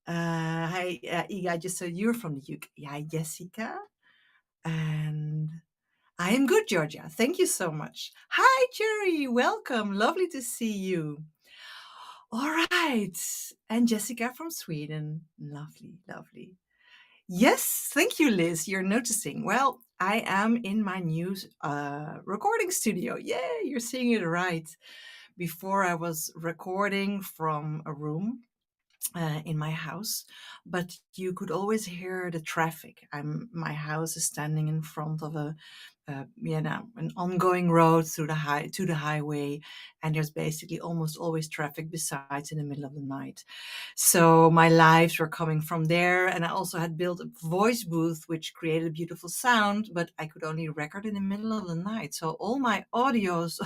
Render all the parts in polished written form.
Hi, Iga. I just saw you're from the UK. Yeah, Jessica. And I am good, Georgia. Thank you so much. Hi, Jerry. Welcome. Lovely to see you. All right. And Jessica from Sweden. Lovely, lovely. Yes, thank you, Liz. You're noticing. Well, I am in my new recording studio. Yay, you're seeing it right. Before I was recording from a room in my house, but you could always hear the traffic. My house is standing in front of an ongoing road through the highway, and there's basically almost always traffic besides in the middle of the night. So my lives were coming from there, and I also had built a voice booth which created a beautiful sound, but I could only record in the middle of the night. So all my audios,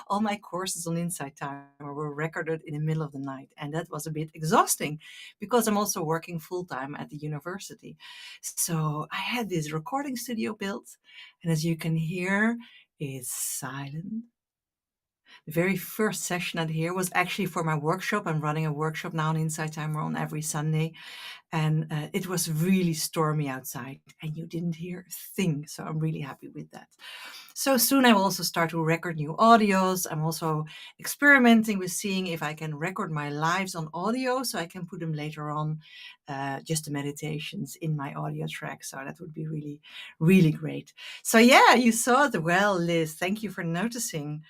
all my courses on Insight Timer were recorded in the middle of the night, and that was a bit exhausting because I'm also working full time at the university. So I had this recording studio built, and as you can hear, it's silent. The very first session I here was actually for my workshop. I'm running a workshop now on Insight Timer on every Sunday, and it was really stormy outside, and you didn't hear a thing. So I'm really happy with that. So soon I will also start to record new audios. I'm also experimenting with seeing if I can record my lives on audio so I can put them later on, just the meditations in my audio track. So that would be really, really great. So yeah, you saw it well, Liz. Thank you for noticing.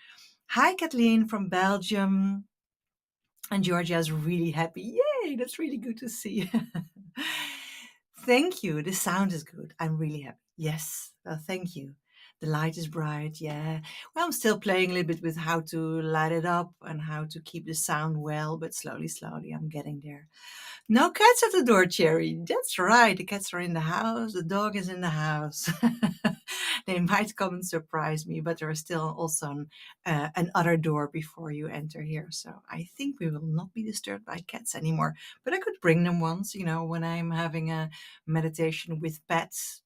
Hi, Kathleen from Belgium. And Georgia is really happy. Yay, that's really good to see. Thank you. The sound is good. I'm really happy. Yes, thank you. The light is bright. Yeah. Well, I'm still playing a little bit with how to light it up and how to keep the sound well, but slowly, slowly, I'm getting there. No cats at the door, Cherry. That's right. The cats are in the house. The dog is in the house. They might come and surprise me, but there is still also an other door before you enter here. So I think we will not be disturbed by cats anymore. But I could bring them once, when I'm having a meditation with pets.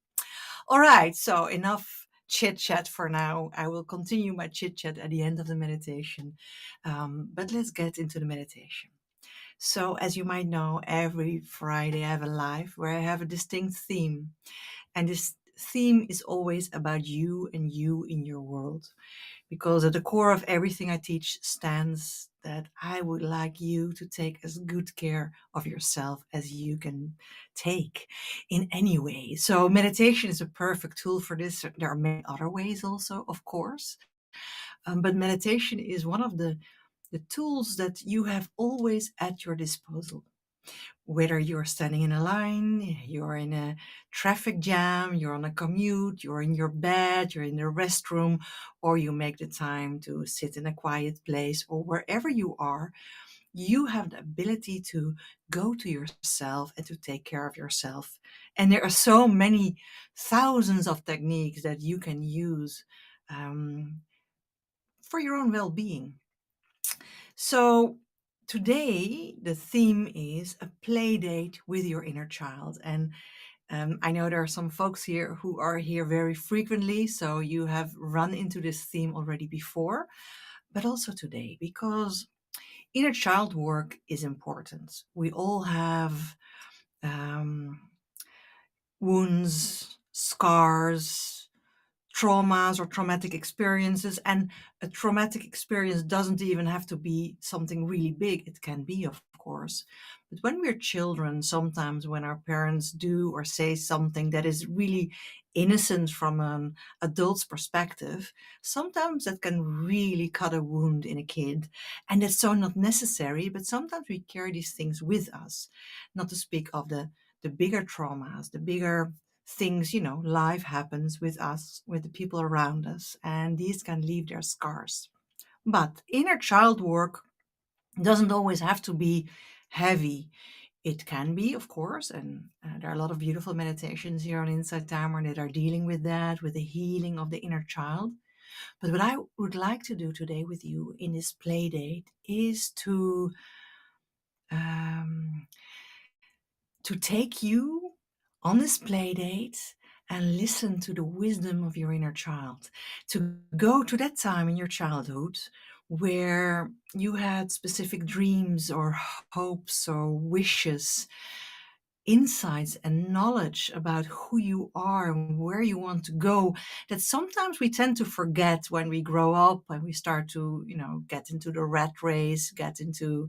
All right. So enough chit chat for now. I will continue my chit chat at the end of the meditation. But let's get into the meditation. So, as you might know, every Friday I have a live where I have a distinct theme. And this theme is always about you and you in your world. Because at the core of everything I teach stands that I would like you to take as good care of yourself as you can take in any way. So, meditation is a perfect tool for this. There are many other ways also, of course. But meditation is one of the tools that you have always at your disposal. Whether you're standing in a line, you're in a traffic jam, you're on a commute, you're in your bed, you're in the restroom, or you make the time to sit in a quiet place, or wherever you are, you have the ability to go to yourself and to take care of yourself. And there are so many thousands of techniques that you can use for your own well being. So today the theme is a play date with your inner child. And I know there are some folks here who are here very frequently, so you have run into this theme already before, but also today, because inner child work is important. We all have um, wounds, scars, traumas or traumatic experiences. And a traumatic experience doesn't even have to be something really big. It can be, of course. But when we're children, sometimes when our parents do or say something that is really innocent from an adult's perspective, sometimes that can really cut a wound in a kid. And that's so not necessary, but sometimes we carry these things with us. Not to speak of the bigger traumas, the bigger things, life happens with us, with the people around us, and these can leave their scars. But inner child work doesn't always have to be heavy. It can be, of course, and there are a lot of beautiful meditations here on Insight Timer that are dealing with that, with the healing of the inner child. But what I would like to do today with you in this play date is um, to take you on this play date and listen to the wisdom of your inner child, to go to that time in your childhood where you had specific dreams or hopes or wishes, insights and knowledge about who you are and where you want to go, that sometimes we tend to forget when we grow up and we start to, get into the rat race, get into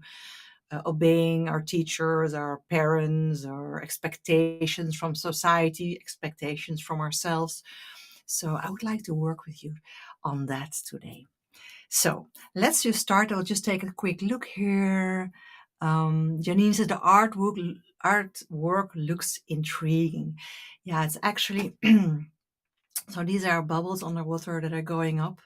obeying our teachers, our parents, or expectations from society, expectations from ourselves. So I would like to work with you on that today. So let's just start. I'll just take a quick look here. Janine says the artwork looks intriguing. Yeah, it's actually so these are bubbles underwater that are going up,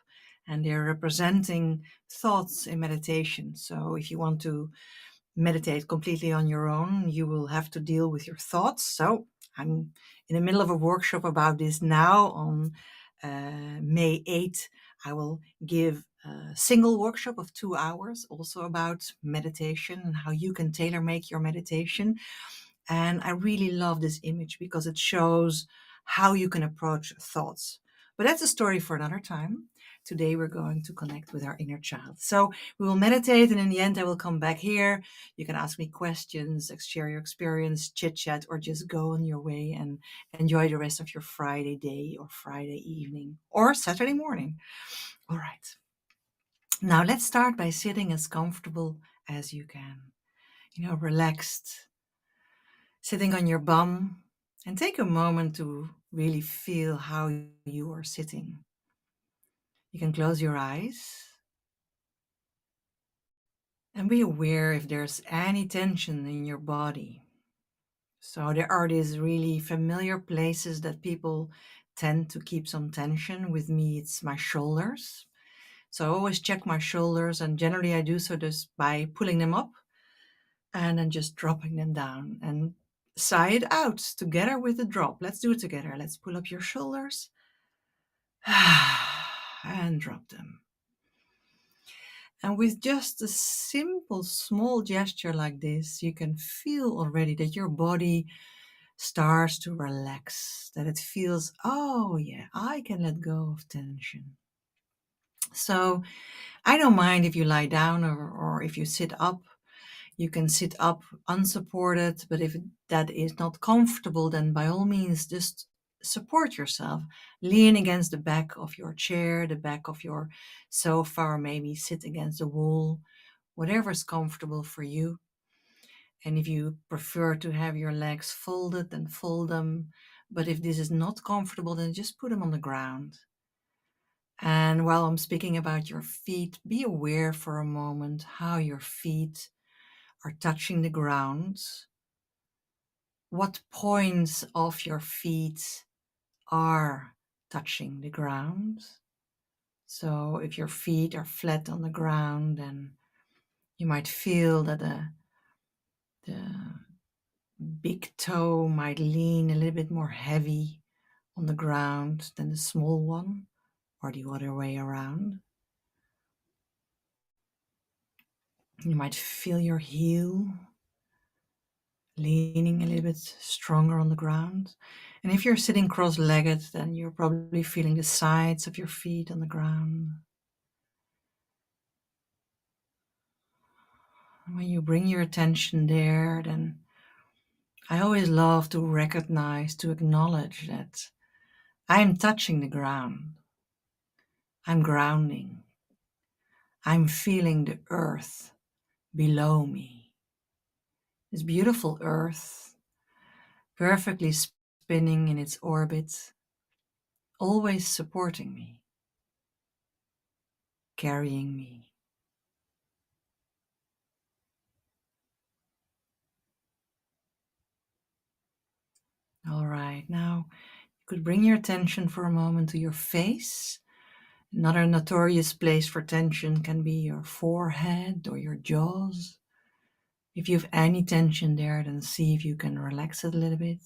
and they're representing thoughts in meditation. So if you want to meditate completely on your own, you will have to deal with your thoughts. So I'm in the middle of a workshop about this now. On May 8th, I will give a single workshop of 2 hours, also about meditation and how you can tailor make your meditation. And I really love this image because it shows how you can approach thoughts. But that's a story for another time. Today we're going to connect with our inner child. So we will meditate, and in the end I will come back here. You can ask me questions, share your experience, chit chat, or just go on your way and enjoy the rest of your Friday day or Friday evening or Saturday morning. All right. Now let's start by sitting as comfortable as you can. Relaxed, sitting on your bum, and take a moment to really feel how you are sitting. You can close your eyes and be aware if there's any tension in your body. So there are these really familiar places that people tend to keep some tension. With me, it's my shoulders. So I always check my shoulders, and generally I do so just by pulling them up and then just dropping them down, and sigh it out together with the drop. Let's do it together. Let's pull up your shoulders and drop them. And with just a simple, small gesture like this, you can feel already that your body starts to relax, that it feels, oh yeah, I can let go of tension. So I don't mind if you lie down or if you sit up. You can sit up unsupported, but if that is not comfortable, then by all means, just support yourself. Lean against the back of your chair, the back of your sofa, or maybe sit against the wall, whatever is comfortable for you. And if you prefer to have your legs folded, then fold them. But if this is not comfortable, then just put them on the ground. And while I'm speaking about your feet, be aware for a moment how your feet are touching the ground. What points of your feet are touching the ground? So if your feet are flat on the ground, then you might feel that the big toe might lean a little bit more heavy on the ground than the small one, or the other way around. You might feel your heel leaning a little bit stronger on the ground. And if you're sitting cross-legged, then you're probably feeling the sides of your feet on the ground. And when you bring your attention there, then I always love to recognize, to acknowledge that I'm touching the ground. I'm grounding. I'm feeling the earth below me. This beautiful earth, perfectly spinning in its orbit, always supporting me, carrying me. All right, now you could bring your attention for a moment to your face. Another notorious place for tension can be your forehead or your jaws. If you have any tension there, then see if you can relax it a little bit.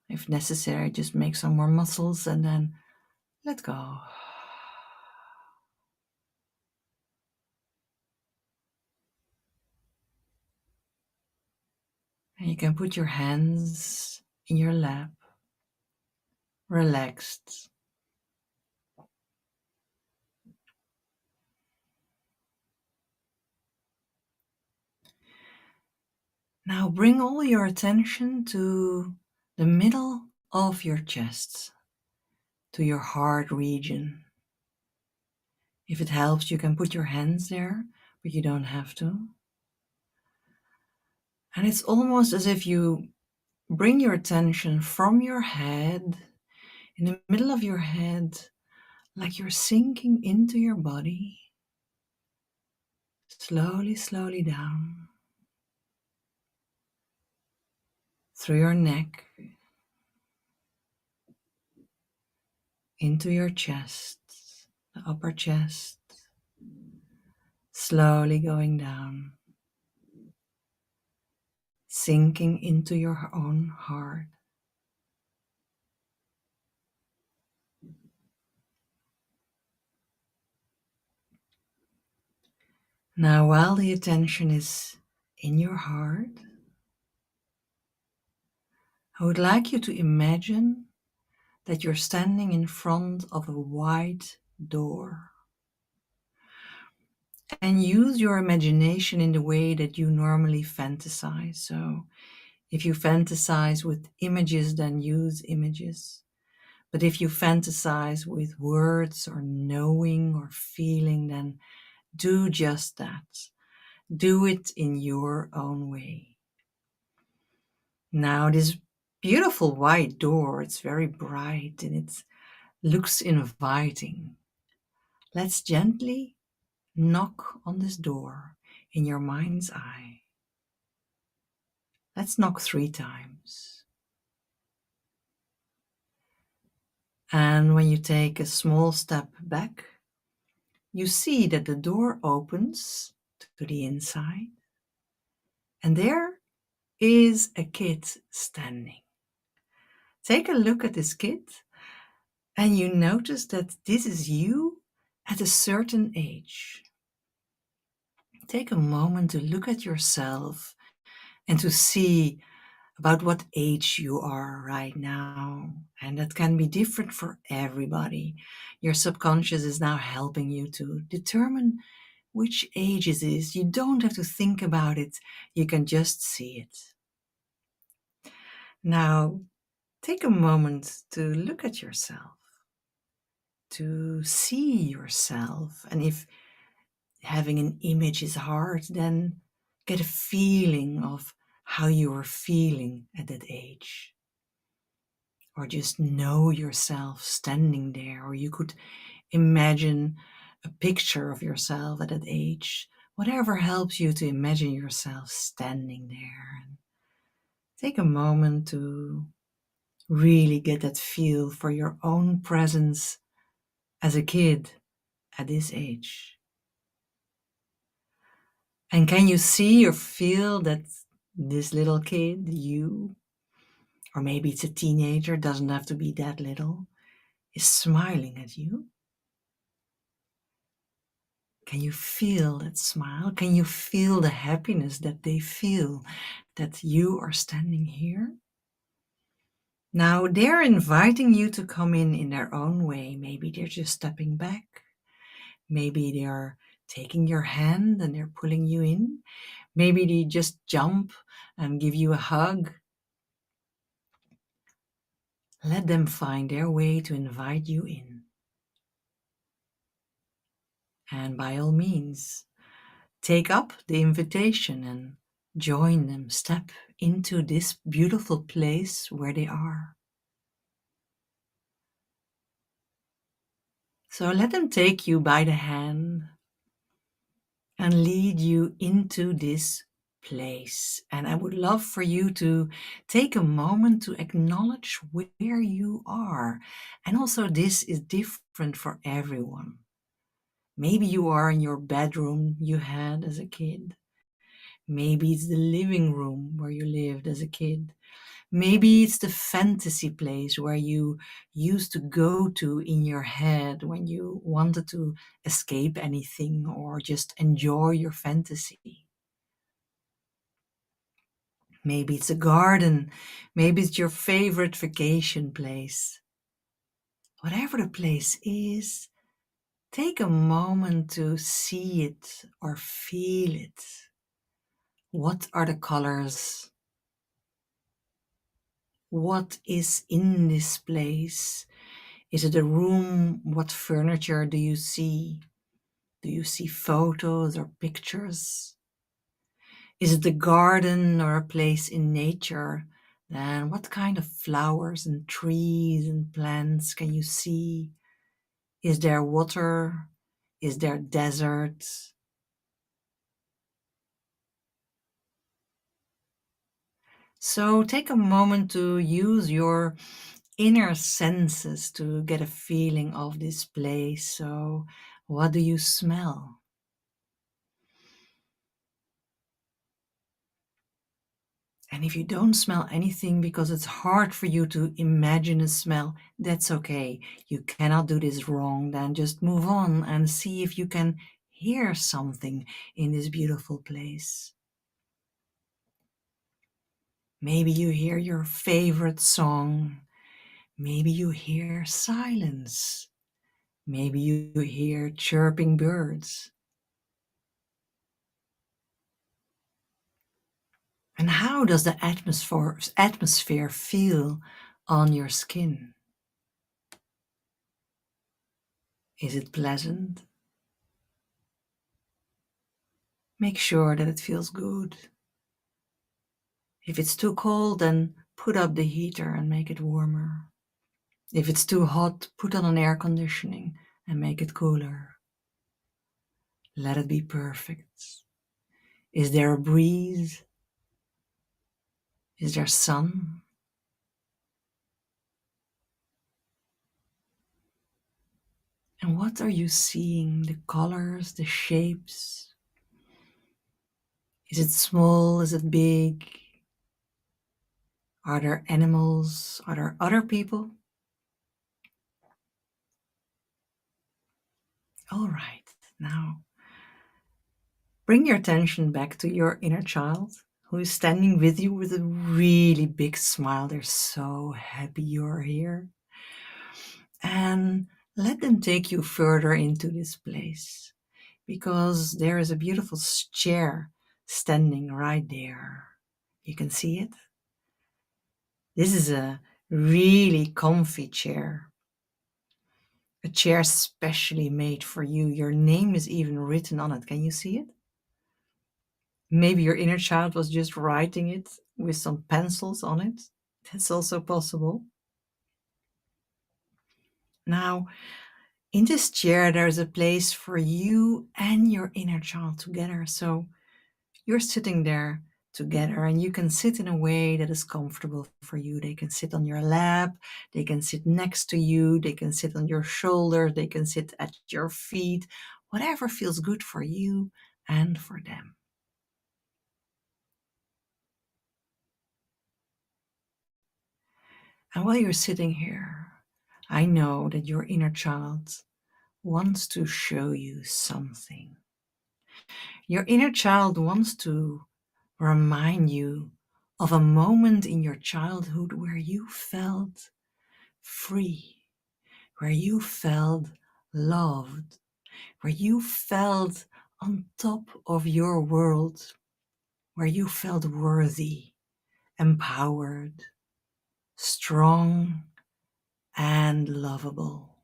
If necessary, just make some more muscles and then let go. And you can put your hands in your lap, relaxed. Now bring all your attention to the middle of your chest, to your heart region. If it helps, you can put your hands there, but you don't have to. And it's almost as if you bring your attention from your head, in the middle of your head, like you're sinking into your body, slowly, slowly down, through your neck, into your chest, the upper chest, slowly going down, sinking into your own heart. Now, while the attention is in your heart, I would like you to imagine that you're standing in front of a wide door. And use your imagination in the way that you normally fantasize. So if you fantasize with images, then use images. But if you fantasize with words or knowing or feeling, then do just that. Do it in your own way. Now, this beautiful white door, it's very bright and it looks inviting. Let's gently knock on this door in your mind's eye. Let's knock 3 times. And when you take a small step back, you see that the door opens to the inside. And there is a kid standing. Take a look at this kid and you notice that this is you at a certain age. Take a moment to look at yourself and to see about what age you are right now. And that can be different for everybody. Your subconscious is now helping you to determine which age it is. You don't have to think about it. You can just see it. Now, take a moment to look at yourself, to see yourself. And if having an image is hard, then get a feeling of how you are feeling at that age. Or just know yourself standing there, or you could imagine a picture of yourself at that age. Whatever helps you to imagine yourself standing there. And take a moment to really get that feel for your own presence as a kid at this age. And can you see or feel that this little kid, you, or maybe it's a teenager, doesn't have to be that little, is smiling at you? Can you feel that smile? Can you feel the happiness that they feel that you are standing here? Now they're inviting you to come in their own way. Maybe they're just stepping back. Maybe they are taking your hand and they're pulling you in. Maybe they just jump and give you a hug. Let them find their way to invite you in. And by all means, take up the invitation and join them. Step into this beautiful place where they are. So let them take you by the hand and lead you into this place. And I would love for you to take a moment to acknowledge where you are. And also, this is different for everyone. Maybe you are in your bedroom you had as a kid. Maybe it's the living room where you lived as a kid. Maybe it's the fantasy place where you used to go to in your head when you wanted to escape anything or just enjoy your fantasy. Maybe it's a garden. Maybe it's your favorite vacation place. Whatever the place is, take a moment to see it or feel it. What are the colors? What is in this place? Is it a room? What furniture do you see? Do you see photos or pictures? Is it a garden or a place in nature? Then what kind of flowers and trees and plants can you see? Is there water? Is there desert? So take a moment to use your inner senses to get a feeling of this place. So, what do you smell? And if you don't smell anything because it's hard for you to imagine a smell, that's okay. You cannot do this wrong. Then just move on and see if you can hear something in this beautiful place. Maybe you hear your favorite song. Maybe you hear silence. Maybe you hear chirping birds. And how does the atmosphere feel on your skin? Is it pleasant? Make sure that it feels good. If it's too cold, then put up the heater and make it warmer. If it's too hot, put on an air conditioning and make it cooler. Let it be perfect. Is there a breeze? Is there sun? And what are you seeing? The colors, the shapes? Is it small? Is it big? Are there animals? Are there other people? All right, now bring your attention back to your inner child who is standing with you with a really big smile. They're so happy you're here. And let them take you further into this place because there is a beautiful chair standing right there. You can see it. This is a really comfy chair. A chair specially made for you. Your name is even written on it. Can you see it? Maybe your inner child was just writing it with some pencils on it. That's also possible. Now, in this chair, there's a place for you and your inner child together. So you're sitting there together and you can sit in a way that is comfortable for you. They can sit on your lap, they can sit next to you, they can sit on your shoulder, they can sit at your feet, whatever feels good for you and for them. And while you're sitting here, I know that your inner child wants to show you something. Your inner child wants to remind you of a moment in your childhood where you felt free, where you felt loved, where you felt on top of your world, where you felt worthy, empowered, strong, and lovable.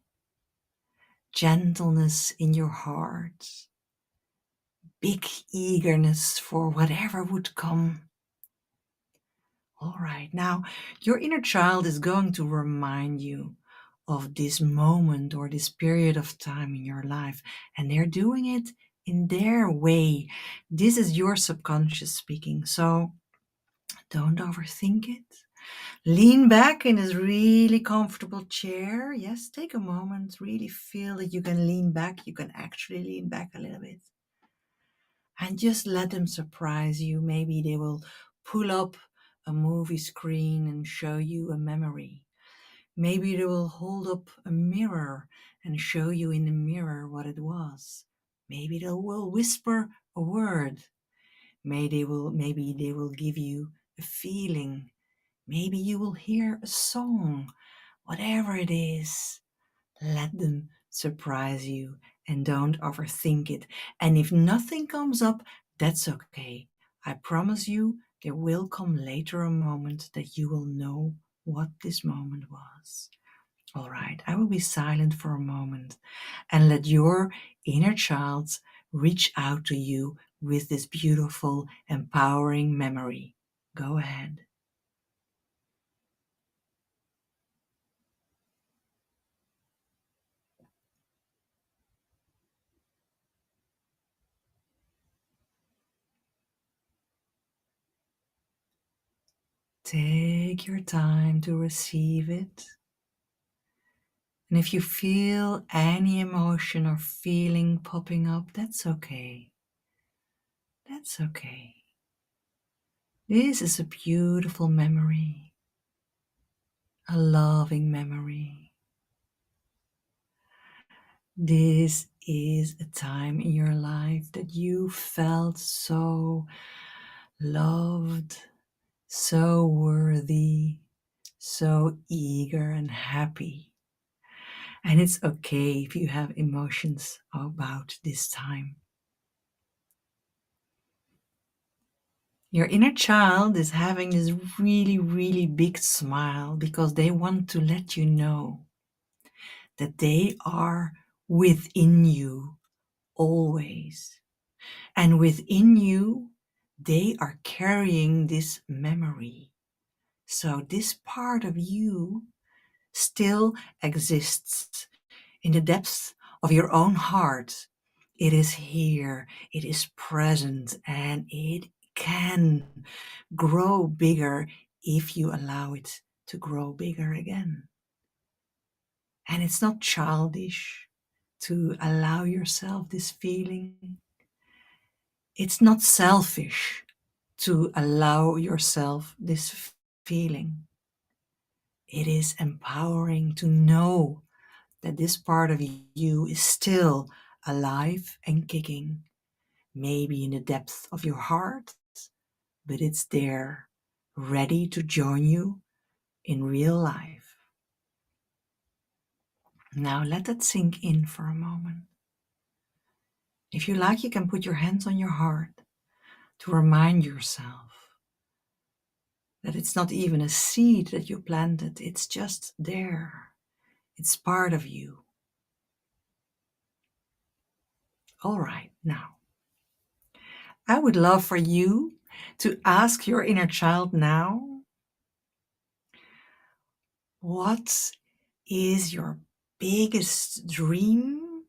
Gentleness in your heart, big eagerness for whatever would come. All right, now your inner child is going to remind you of this moment or this period of time in your life, and they're doing it in their way. This is your subconscious speaking, so don't overthink it. Lean back in this really comfortable chair. Yes, take a moment, really feel that you can lean back. You can actually lean back a little bit. And just let them surprise you. Maybe they will pull up a movie screen and show you a memory. Maybe they will hold up a mirror and show you in the mirror what it was. Maybe they will whisper a word. Maybe they will give you a feeling. Maybe you will hear a song. Whatever it is, let them surprise you and don't overthink it. And if nothing comes up, that's okay. I promise you there will come later a moment that you will know what this moment was. All right, I will be silent for a moment and let your inner child reach out to you with this beautiful, empowering memory. Go ahead. Take your time to receive it. And if you feel any emotion or feeling popping up, that's okay. That's okay. This is a beautiful memory, a loving memory. This is a time in your life that you felt so loved, so worthy, so eager and happy. And it's okay if you have emotions about this time. Your inner child is having this really, really big smile because they want to let you know that they are within you always. And within you, they are carrying this memory. So this part of you still exists in the depths of your own heart. It is here, it is present, and it can grow bigger if you allow it to grow bigger again. And it's not childish to allow yourself this feeling. It's not selfish to allow yourself this feeling. It is empowering to know that this part of you is still alive and kicking, maybe in the depth of your heart, but it's there, ready to join you in real life. Now let that sink in for a moment. If you like, you can put your hands on your heart to remind yourself that it's not even a seed that you planted, it's just there. It's part of you. All right, now, I would love for you to ask your inner child now, what is your biggest dream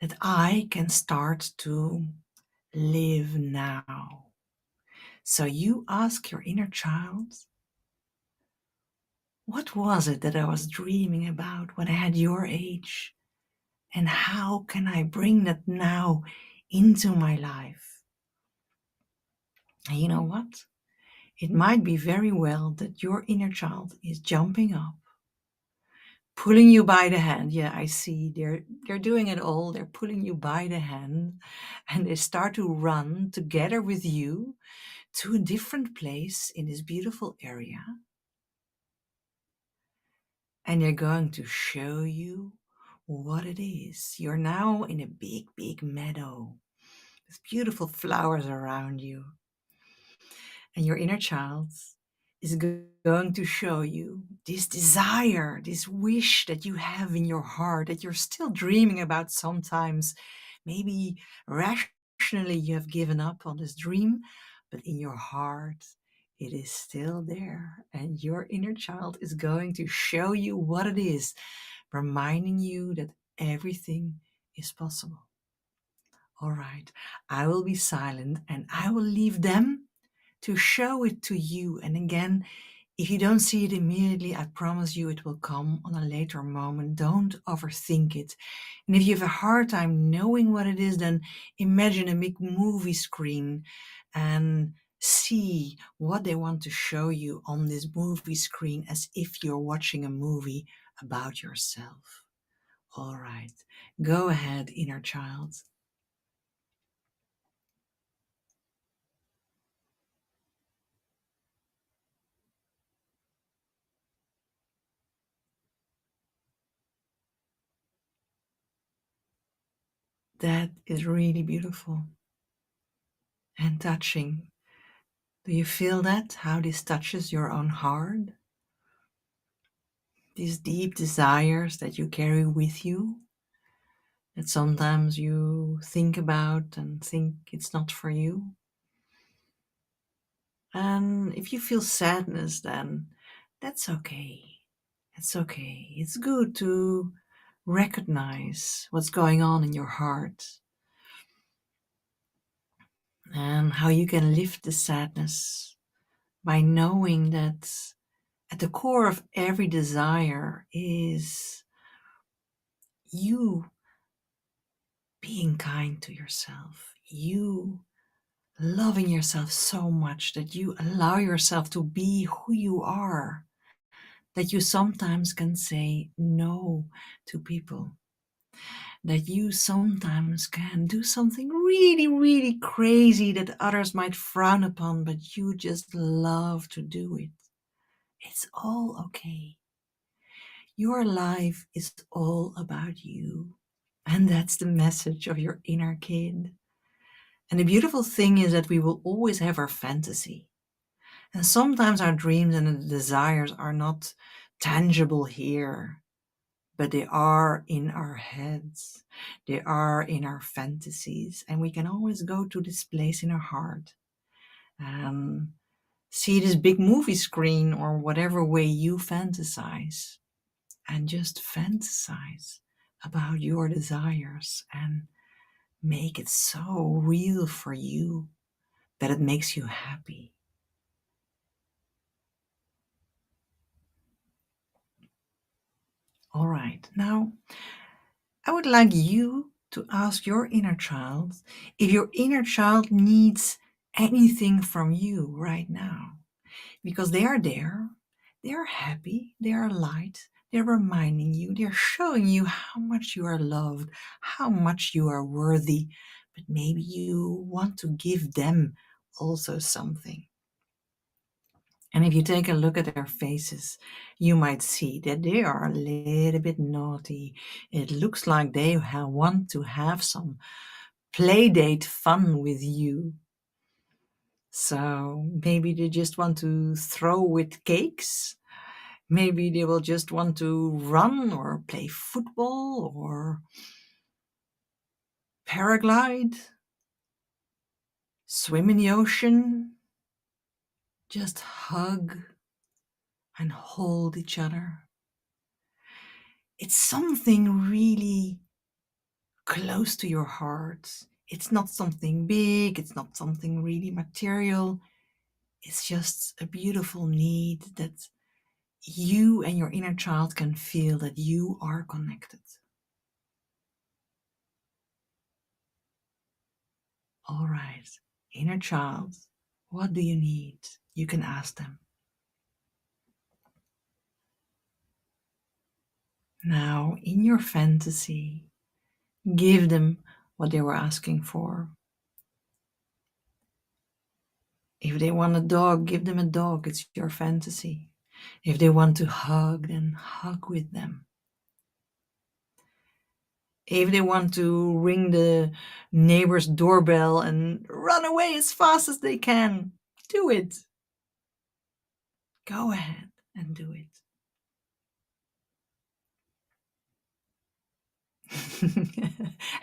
that I can start to live now? So you ask your inner child, what was it that I was dreaming about when I had your age? And how can I bring that now into my life? And you know what? It might be very well that your inner child is jumping up, pulling you by the hand. Yeah, I see. They're doing it all. They're pulling you by the hand, and they start to run together with you to a different place in this beautiful area. And they're going to show you what it is. You're now in a big, big meadow with beautiful flowers around you. And your inner child is going to show you this desire, this wish that you have in your heart that you're still dreaming about sometimes. Maybe rationally you have given up on this dream, but in your heart it is still there. And your inner child is going to show you what it is, reminding you that everything is possible. All right, I will be silent and I will leave them to show it to you. And again, if you don't see it immediately, I promise you it will come on a later moment. Don't overthink it. And if you have a hard time knowing what it is, then imagine a big movie screen and see what they want to show you on this movie screen as if you're watching a movie about yourself. All right, go ahead, inner child. That is really beautiful. And touching. Do you feel that? How this touches your own heart? These deep desires that you carry with you, that sometimes you think about and think it's not for you. And if you feel sadness, then that's okay. It's okay. It's good to recognize what's going on in your heart and how you can lift the sadness by knowing that at the core of every desire is you being kind to yourself, you loving yourself so much that you allow yourself to be who you are, that you sometimes can say no to people, that you sometimes can do something really, really crazy that others might frown upon, but you just love to do it. It's all okay. Your life is all about you. And that's the message of your inner kid. And the beautiful thing is that we will always have our fantasy. And sometimes our dreams and the desires are not tangible here, but they are in our heads. They are in our fantasies. And we can always go to this place in our heart and see this big movie screen or whatever way you fantasize, and just fantasize about your desires and make it so real for you that it makes you happy. All right, now I would like you to ask your inner child if your inner child needs anything from you right now, because they are there, they are happy, they are light, they're reminding you, they're showing you how much you are loved, how much you are worthy, but maybe you want to give them also something. And if you take a look at their faces, you might see that they are a little bit naughty. It looks like they want to have some playdate fun with you. So maybe they just want to throw with cakes. Maybe they will just want to run or play football or paraglide, swim in the ocean, just hug and hold each other. It's something really close to your heart. It's not something big, it's not something really material. It's just a beautiful need that you and your inner child can feel that you are connected. All right, inner child, what do you need? You can ask them. Now, in your fantasy, give them what they were asking for. If they want a dog, give them a dog. It's your fantasy. If they want to hug, then hug with them. If they want to ring the neighbor's doorbell and run away as fast as they can, do it. Go ahead and do it.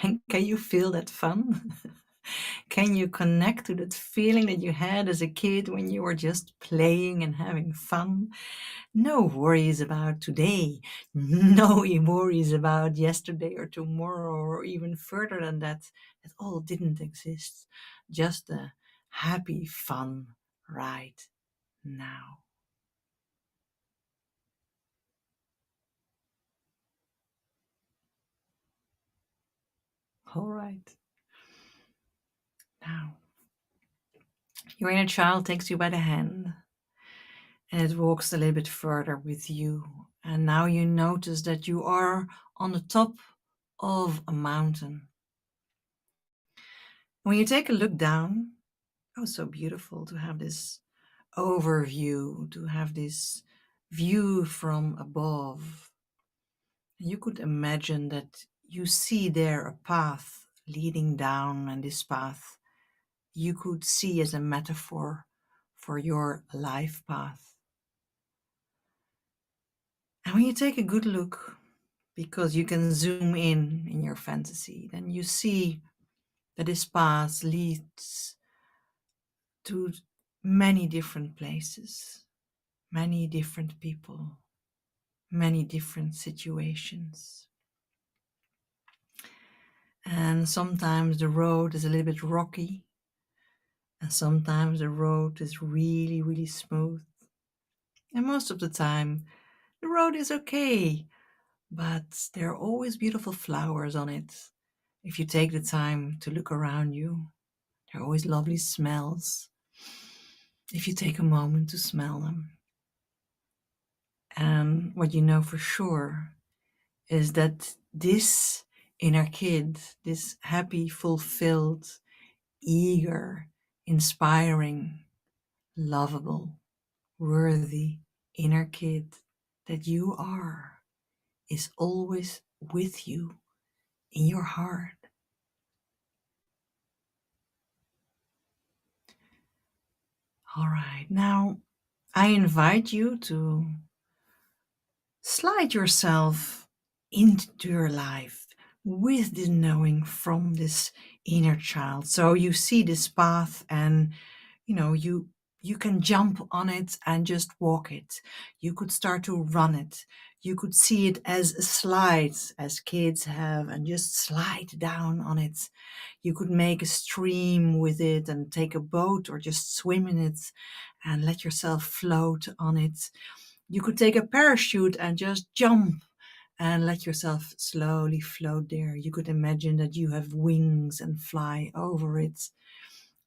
And can you feel that fun? Can you connect to that feeling that you had as a kid when you were just playing and having fun? No worries about today. No worries about yesterday or tomorrow or even further than that. It all didn't exist. Just a happy fun right now. All right. Now, your inner child takes you by the hand and it walks a little bit further with you. And now you notice that you are on the top of a mountain. When you take a look down, oh, so beautiful to have this overview, to have this view from above. You could imagine that you see there a path leading down, and this path you could see as a metaphor for your life path. And when you take a good look, because you can zoom in your fantasy, then you see that this path leads to many different places, many different people, many different situations. And sometimes the road is a little bit rocky, and sometimes the road is really, really smooth. And most of the time, the road is okay, but there are always beautiful flowers on it. If you take the time to look around you, there are always lovely smells. If you take a moment to smell them. And what you know for sure is that this inner kid, this happy, fulfilled, eager, inspiring, lovable, worthy inner kid that you are, is always with you in your heart. All right, now I invite you to slide yourself into your life with this knowing from this inner child. So you see this path, and you can jump on it and just walk it. You could start to run it. You could see it as a slide, as kids have, and just slide down on it. You could make a stream with it and take a boat or just swim in it and let yourself float on it. You could take a parachute and just jump and let yourself slowly float there. You could imagine that you have wings and fly over it.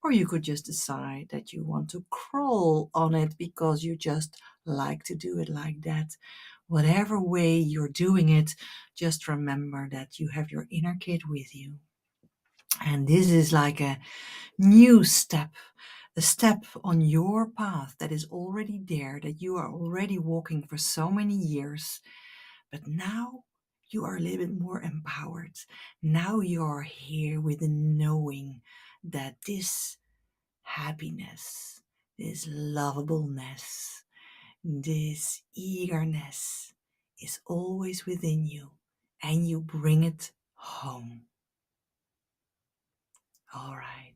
Or you could just decide that you want to crawl on it because you just like to do it like that. Whatever way you're doing it, just remember that you have your inner kid with you. And this is like a new step, a step on your path that is already there, that you are already walking for so many years. But now you are a little bit more empowered. Now you're here with the knowing that this happiness, this lovableness, this eagerness is always within you, and you bring it home. All right.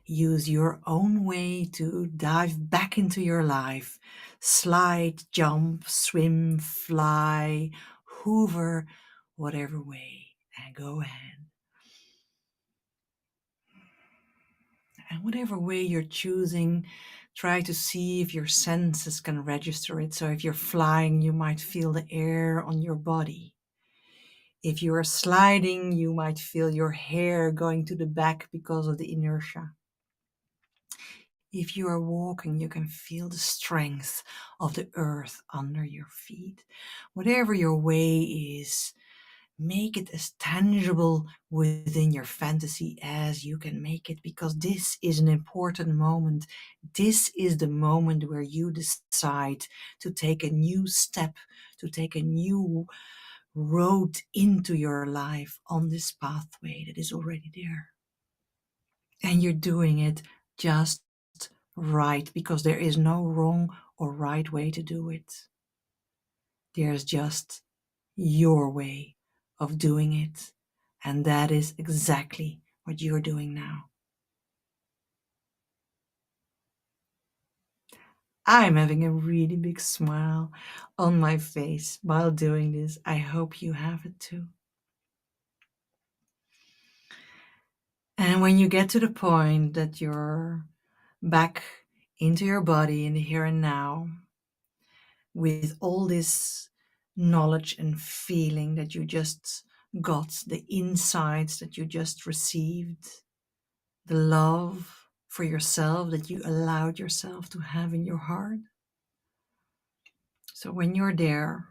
Use your own way to dive back into your life. Slide, jump, swim, fly, hoover, whatever way, and go ahead. And whatever way you're choosing, try to see if your senses can register it. So if you're flying, you might feel the air on your body. If you are sliding, you might feel your hair going to the back because of the inertia. If you are walking, you can feel the strength of the earth under your feet. Whatever your way is, make it as tangible within your fantasy as you can make it, because this is an important moment. This is the moment where you decide to take a new step, to take a new road into your life on this pathway that is already there. And you're doing it just right, because there is no wrong or right way to do it. There's just your way of doing it, and that is exactly what you're doing now. I'm having a really big smile on my face while doing this. I hope you have it too. And when you get to the point that you're back into your body in the here and now, with all this knowledge and feeling that you just got, the insights that you just received, the love for yourself that you allowed yourself to have in your heart. So when you're there,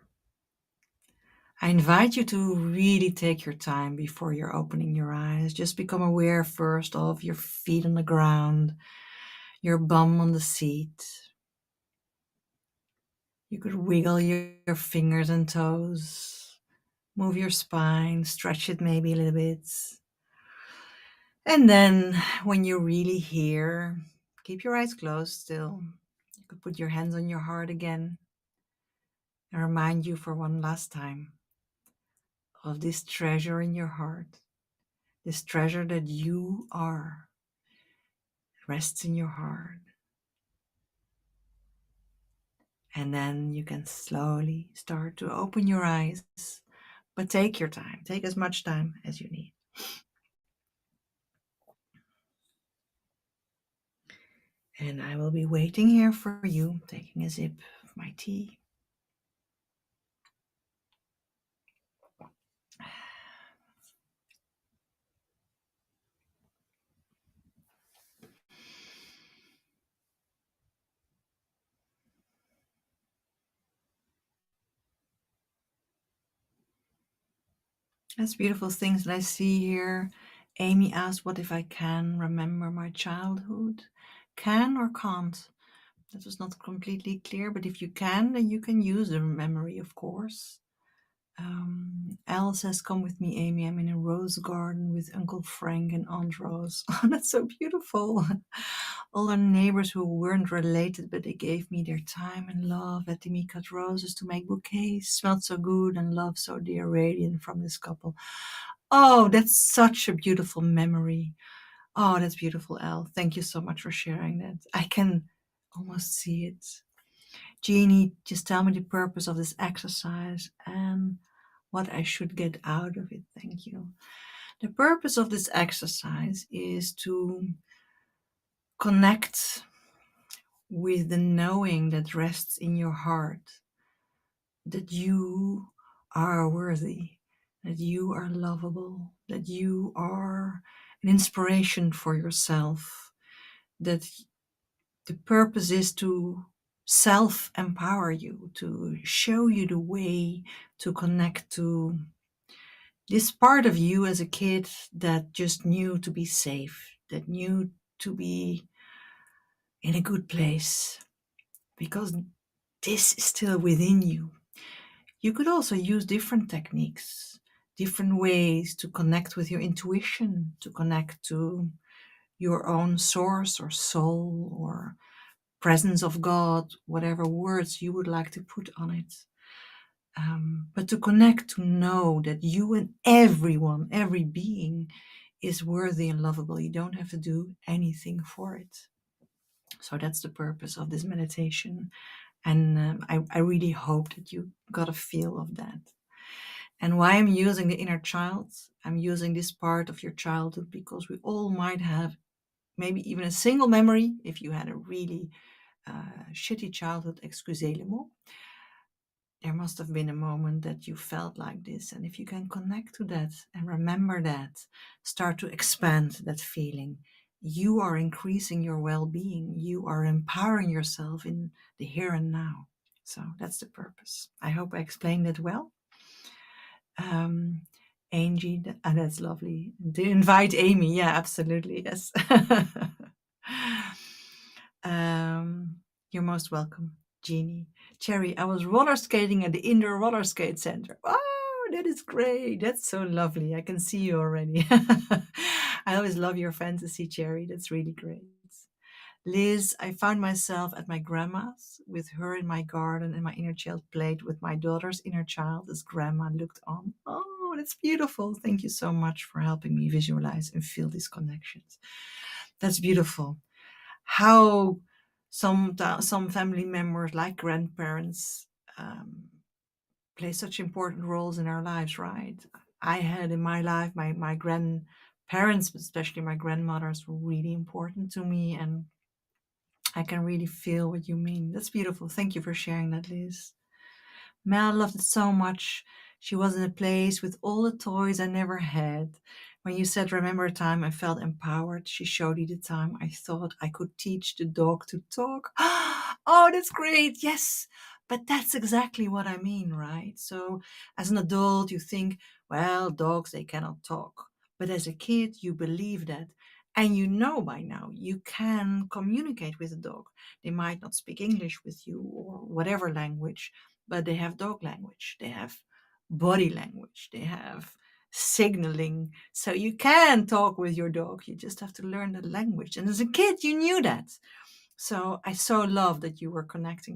I invite you to really take your time before you're opening your eyes. Just become aware first of your feet on the ground, your bum on the seat. You could wiggle your fingers and toes, move your spine, stretch it maybe a little bit. And then when you're really here, keep your eyes closed still. You could put your hands on your heart again and remind you for one last time of this treasure in your heart, this treasure that you are, rests in your heart. And then you can slowly start to open your eyes, but take your time. Take as much time as you need. And I will be waiting here for you, taking a sip of my tea. That's beautiful things that I see here. Amy asked, what if I can remember my childhood? Can or can't? That was not completely clear, but if you can, then you can use the memory, of course. Al says, come with me, Amy. I'm in a rose garden with Uncle Frank and Aunt Rose. Oh, that's so beautiful. All our neighbors who weren't related, but they gave me their time and love, letting me cut roses to make bouquets. Smelled so good and love so dear, radiant from this couple. Oh, that's such a beautiful memory. Oh, that's beautiful, Al. Thank you so much for sharing that. I can almost see it. Jeannie, just tell me the purpose of this exercise and what I should get out of it. Thank you. The purpose of this exercise is to connect with the knowing that rests in your heart that you are worthy, that you are lovable, that you are an inspiration for yourself, that the purpose is to self empower you, to show you the way to connect to this part of you as a kid that just knew to be safe, that knew to be in a good place, because this is still within you. You could also use different techniques, different ways to connect with your intuition, to connect to your own source or soul or presence of God, whatever words you would like to put on it. But to connect, to know that you and everyone, every being is worthy and lovable. You don't have to do anything for it. So that's the purpose of this meditation. And I really hope that you got a feel of that. And why I'm using the inner child, I'm using this part of your childhood because we all might have maybe even a single memory. If you had a really shitty childhood, excusez le mot, there must have been a moment that you felt like this. And if you can connect to that and remember that, start to expand that feeling, you are increasing your well-being. You are empowering yourself in the here and now. So that's the purpose. I hope I explained it well. Angie, that's lovely. To invite Amy. Yeah, absolutely. Yes. You're most welcome, Jeannie. Cherry, I was roller skating at the indoor roller skate center. Oh, that is great. That's so lovely. I can see you already. I always love your fantasy, Cherry. That's really great. Liz, I found myself at my grandma's with her in my garden, and my inner child played with my daughter's inner child as grandma looked on. Oh, that's beautiful. Thank you so much for helping me visualize and feel these connections. That's beautiful. How some family members, like grandparents, play such important roles in our lives, right? I had in my life, my grandparents, but especially my grandmothers, were really important to me, and I can really feel what you mean. That's beautiful. Thank you for sharing that, Liz. Mel loved it so much. She was in a place with all the toys I never had. When you said, remember a time I felt empowered, she showed you the time I thought I could teach the dog to talk. Oh, that's great. Yes. But that's exactly what I mean, right? So as an adult, you think, well, dogs, they cannot talk. But as a kid, you believe that. And you know by now you can communicate with a dog. They might not speak English with you or whatever language, but they have dog language, they have body language, they have signaling. So you can talk with your dog. You just have to learn the language. And as a kid, you knew that. So I so love that you were connecting